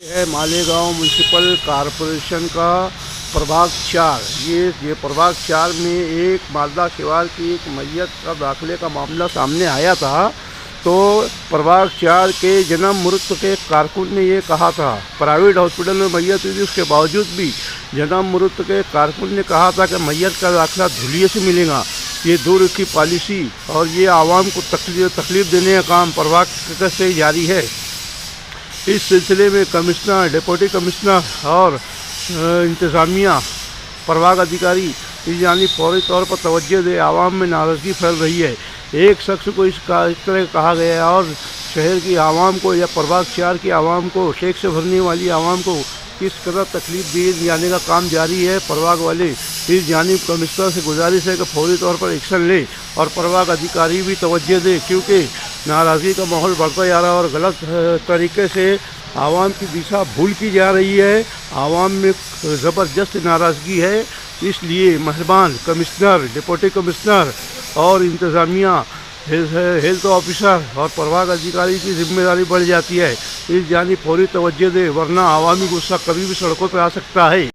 है Malegaon municipal corporation का प्रभाग 4। ये प्रभाग 4 में एक मालदा शिवार की एक मैयत का दाखिले का मामला सामने आया था। तो प्रभाग 4 के जन्म मृत्यु के कारकुन ने ये कहा था, प्राइवेट हॉस्पिटल में मैयत हुई थी, उसके बावजूद भी जन्म मृत्यु के कारकुन ने कहा था कि मैयत का दाखिला धुलिये से मिलेगा। ये दूर की पॉलिसी और ये आवाम को तकलीफ देने का काम प्रभाग से जारी है। इस सिलसिले में कमिश्नर, डिप्टी कमिश्नर और इंतज़ामिया प्रभाग अधिकारी यानी फौरी तौर पर तवज्जो दे। आवाम में नाराज़गी फैल रही है। एक शख्स को इस तरह कहा गया है और शहर की आवाम को या प्रभाग 4 की आवाम को, शेख से भरने वाली आवाम को किस कदर तकलीफ दिए जाने का काम जारी है। प्रभाग वाले इस जानिब कमिश्नर से गुजारिश है कि फौरी तौर पर एक्शन ले और प्रभाग अधिकारी भी तवज्जो दे, क्योंकि नाराज़गी का माहौल बढ़ता जा रहा है और गलत तरीके से आवाम की दिशा भूल की जा रही है। आवाम में ज़बरदस्त नाराज़गी है। इसलिए मेहरबान कमिश्नर, डिप्टी कमिश्नर और इंतज़ामिया, हेल्थ ऑफिसर और प्रभाग अधिकारी की जिम्मेदारी बढ़ जाती है। इस जानिब फौरी तवज्जो दे, वरना आवामी गुस्सा कभी भी सड़कों पर आ सकता है।